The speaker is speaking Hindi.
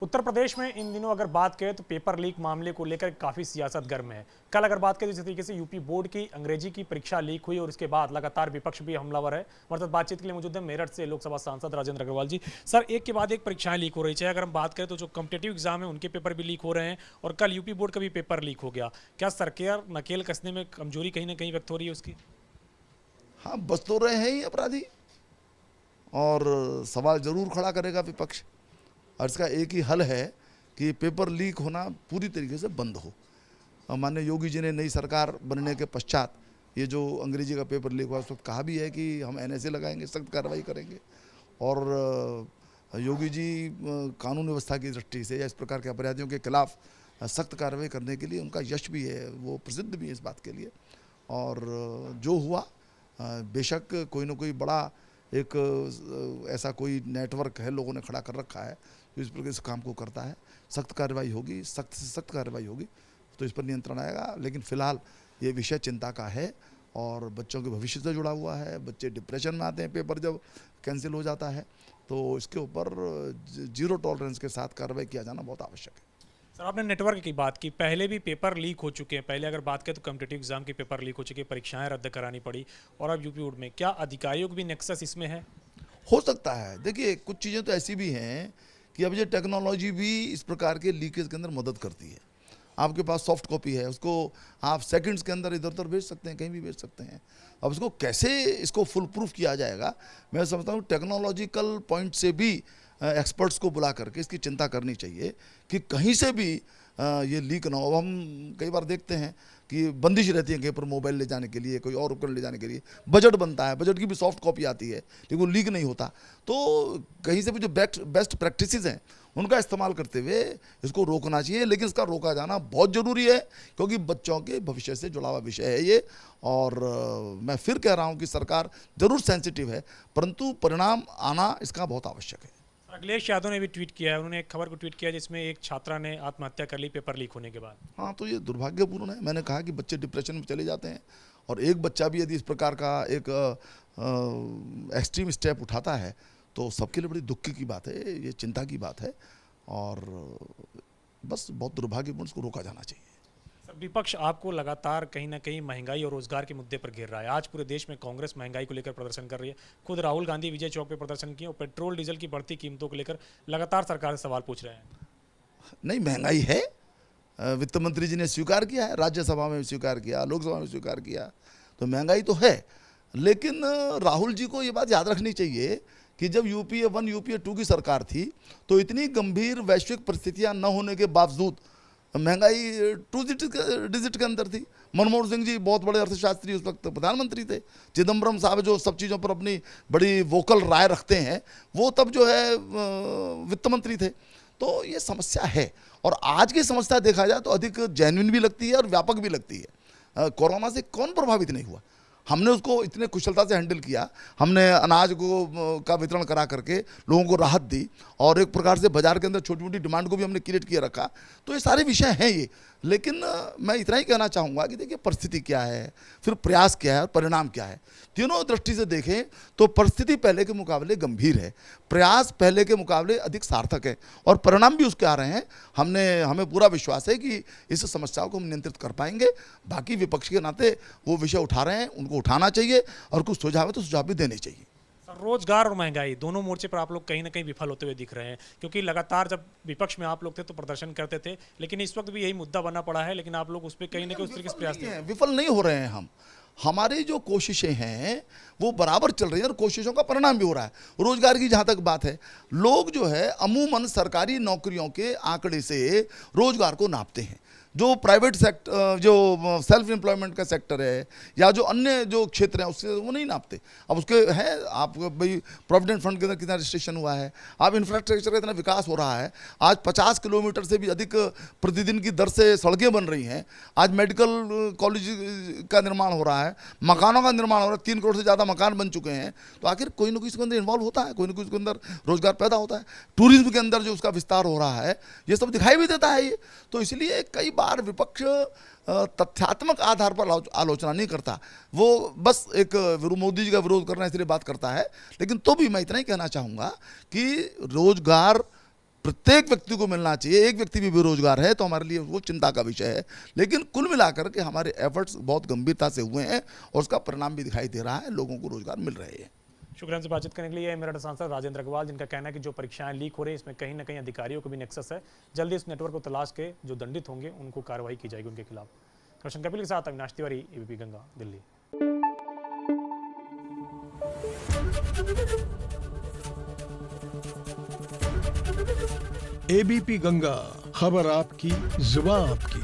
उत्तर प्रदेश में इन दिनों अगर बात करें तो पेपर लीक मामले को लेकर काफ़ी सियासत गर्म है। कल अगर बात करें तो जिस तरीके से यूपी बोर्ड की अंग्रेजी की परीक्षा लीक हुई और उसके बाद लगातार विपक्ष भी हमलावर है। हमारे साथ बातचीत के लिए मौजूद है मेरठ से लोकसभा सांसद राजेंद्र अग्रवाल जी। सर, एक के बाद एक परीक्षाएं लीक हो रही है। अगर हम बात करें तो जो कॉम्पिटेटिव एग्जाम है उनके पेपर भी लीक हो रहे हैं और कल यूपी बोर्ड का भी पेपर लीक हो गया। क्या सरकार नकेल कसने में कमजोरी कहीं ना कहीं व्यक्त हो रही है उसकी? हाँ, बच तो रहे हैं ही अपराधी। और सवाल जरूर खड़ा करेगा विपक्ष। और इसका एक ही हल है कि पेपर लीक होना पूरी तरीके से बंद हो। माननीय योगी जी ने नई सरकार बनने के पश्चात ये जो अंग्रेजी का पेपर लीक हुआ उस वक्त कहा भी है कि हम एनएसए लगाएंगे, सख्त कार्रवाई करेंगे। और योगी जी कानून व्यवस्था की दृष्टि से या इस प्रकार के अपराधियों के खिलाफ सख्त कार्रवाई करने के लिए उनका यश भी है, वो प्रसिद्ध भी है इस बात के लिए। और जो हुआ, बेशक कोई ना कोई बड़ा एक ऐसा कोई नेटवर्क है, लोगों ने खड़ा कर रखा है जो इस प्रकार इस काम को करता है। सख्त कार्रवाई होगी, सख्त से सख्त कार्रवाई होगी तो इस पर नियंत्रण आएगा। लेकिन फिलहाल ये विषय चिंता का है और बच्चों के भविष्य से जुड़ा हुआ है। बच्चे डिप्रेशन में आते हैं पेपर जब कैंसिल हो जाता है, तो इसके ऊपर जीरो टॉलरेंस के साथ कार्रवाई किया जाना बहुत आवश्यक है। सर, आपने नेटवर्क की बात की, पहले भी पेपर लीक हो चुके हैं। पहले अगर बात करें तो कॉम्पिटेटिव एग्जाम के पेपर लीक हो चुके हैं, परीक्षाएं रद्द करानी पड़ी और अब यूपी बोर्ड में क्या अधिकारियों को भी नेक्सस इसमें है? हो सकता है। देखिए, कुछ चीज़ें तो ऐसी भी हैं कि अब ये टेक्नोलॉजी भी इस प्रकार के लीकेज के अंदर मदद करती है। आपके पास सॉफ्ट कॉपी है, उसको आप सेकंड्स के अंदर इधर उधर भेज सकते हैं, कहीं भी भेज सकते हैं। अब इसको कैसे इसको फुल प्रूफ किया जाएगा, मैं समझता हूँ टेक्नोलॉजिकल पॉइंट से भी एक्सपर्ट्स को बुला करके इसकी चिंता करनी चाहिए कि कहीं से भी ये लीक ना हो। अब हम कई बार देखते हैं कि बंदिश रहती है कहीं पर मोबाइल ले जाने के लिए, कोई और उपकरण ले जाने के लिए, बजट बनता है, बजट की भी सॉफ्ट कॉपी आती है लेकिन वो लीक नहीं होता। तो कहीं से भी जो बेस्ट प्रैक्टिसेस हैं उनका इस्तेमाल करते हुए इसको रोकना चाहिए। लेकिन इसका रोका जाना बहुत ज़रूरी है क्योंकि बच्चों के भविष्य से जुड़ा हुआ विषय है ये। और मैं फिर कह रहा हूँ कि सरकार ज़रूर सेंसिटिव है, परंतु परिणाम आना इसका बहुत आवश्यक है। अखिलेश यादव ने भी ट्वीट किया है, उन्होंने एक खबर को ट्वीट किया जिसमें एक छात्रा ने आत्महत्या कर ली पेपर लीक होने के बाद। हाँ, तो ये दुर्भाग्यपूर्ण है। मैंने कहा कि बच्चे डिप्रेशन में चले जाते हैं और एक बच्चा भी यदि इस प्रकार का एक एक्सट्रीम स्टेप उठाता है तो सबके लिए बड़ी दुख की बात है, ये चिंता की बात है। और बस बहुत दुर्भाग्यपूर्ण, इसको रोका जाना चाहिए। सर, विपक्ष आपको लगातार कहीं ना कहीं महंगाई और रोजगार के मुद्दे पर घेर रहा है। आज पूरे देश में कांग्रेस महंगाई को लेकर प्रदर्शन कर रही है। खुद राहुल गांधी विजय चौक पे प्रदर्शन किए और पेट्रोल डीजल की बढ़ती कीमतों को लेकर लगातार सरकार से सवाल पूछ रहे हैं। नहीं, महंगाई है, वित्त मंत्री जी ने स्वीकार किया है, राज्यसभा में स्वीकार किया, लोकसभा में स्वीकार किया, तो महंगाई तो है। लेकिन राहुल जी को ये बात याद रखनी चाहिए कि जब यूपीए 1 यूपीए 2 की सरकार थी तो इतनी गंभीर वैश्विक परिस्थितियां न होने के बावजूद महंगाई 2 डिजिट के अंदर थी। मनमोहन सिंह जी बहुत बड़े अर्थशास्त्री उस वक्त प्रधानमंत्री थे। चिदम्बरम साहब जो सब चीज़ों पर अपनी बड़ी वोकल राय रखते हैं, वो तब जो है वित्त मंत्री थे। तो ये समस्या है और आज की समस्या देखा जाए तो अधिक जेन्युइन भी लगती है और व्यापक भी लगती है। कोरोना से कौन प्रभावित नहीं हुआ? हमने उसको इतने कुशलता से हैंडल किया। हमने अनाज को का वितरण करा करके लोगों को राहत दी और एक प्रकार से बाजार के अंदर छोटी मोटी डिमांड को भी हमने क्रिएट किए रखा। तो ये सारे विषय हैं ये। लेकिन मैं इतना ही कहना चाहूँगा कि देखिए, परिस्थिति क्या है, फिर प्रयास क्या है और परिणाम क्या है। तीनों दृष्टि से देखें तो परिस्थिति पहले के मुकाबले गंभीर है, प्रयास पहले के मुकाबले अधिक सार्थक है और परिणाम भी उसके आ रहे हैं। हमें पूरा विश्वास है कि इस समस्या को हम नियंत्रित कर पाएंगे। बाकी विपक्ष के नाते वो विषय उठा रहे हैं, उनको उठाना चाहिए और कुछ सुझाव है तो सुझाव भी देने चाहिए। रोजगार और महंगाई दोनों मोर्चे पर आप लोग कहीं ना कहीं विफल होते हुए दिख रहे हैं, क्योंकि लगातार जब विपक्ष में आप लोग थे तो प्रदर्शन करते थे, लेकिन इस वक्त भी यही मुद्दा बना पड़ा है, लेकिन आप लोग उस पर कहीं ना कहीं उस तरीके से प्रयास नहीं। विफल नहीं हो रहे हैं हम। हमारी जो कोशिशें हैं वो बराबर चल रही हैं और कोशिशों का परिणाम भी हो रहा है। रोजगार की जहाँ तक बात है, लोग जो है अमूमन सरकारी नौकरियों के आंकड़े से रोजगार को नापते हैं। जो प्राइवेट सेक्टर, जो सेल्फ एम्प्लॉयमेंट का सेक्टर है या जो अन्य जो क्षेत्र हैं उससे वो नहीं नापते। अब उसके है, आप भाई प्रोविडेंट फंड के अंदर कितना रजिस्ट्रेशन हुआ है, आप इंफ्रास्ट्रक्चर का इतना विकास हो रहा है। आज 50 किलोमीटर से भी अधिक प्रतिदिन की दर से सड़कें बन रही हैं। आज मेडिकल कॉलेज का निर्माण हो रहा है, मकानों का निर्माण हो रहा है, 3 करोड़ से ज़्यादा मकान बन चुके हैं। तो आखिर कोई ना कोई इसके अंदर इन्वॉल्व होता है, कोई ना कोई इसके अंदर रोजगार पैदा होता है। टूरिज्म के अंदर जो उसका विस्तार हो रहा है, ये सब दिखाई भी देता है ये। तो इसलिए कई बार विपक्ष तथ्यात्मक आधार पर आलोचना नहीं करता, वो बस एक मोदी जी का विरोध करना इसलिए बात करता है। लेकिन तो भी मैं इतना ही कहना चाहूँगा कि रोजगार प्रत्येक व्यक्ति को मिलना चाहिए। एक व्यक्ति भी बेरोजगार है तो हमारे लिए वो चिंता का विषय है, लेकिन कुल मिलाकर के हमारे एफर्ट्स बहुत गंभीरता से हुए हैं और उसका परिणाम भी दिखाई दे रहा है, लोगों को रोजगार मिल रहे हैं। शुक्रिया से बातचीत करने के लिए मेरठ सांसद राजेंद्र अग्रवाल, जिनका कहना है कि जो परीक्षाएं लीक हो रही है इसमें कहीं ना कहीं अधिकारियों को भी नेक्सस है। जल्दी इस नेटवर्क को तलाश के जो दंडित होंगे उनको कार्रवाई की जाएगी उनके खिलाफ। रोशन कपिल के साथ अविनाश तिवारी, एबीपी गंगा, दिल्ली। एबीपी गंगा, खबर आपकी, जुबान आपकी।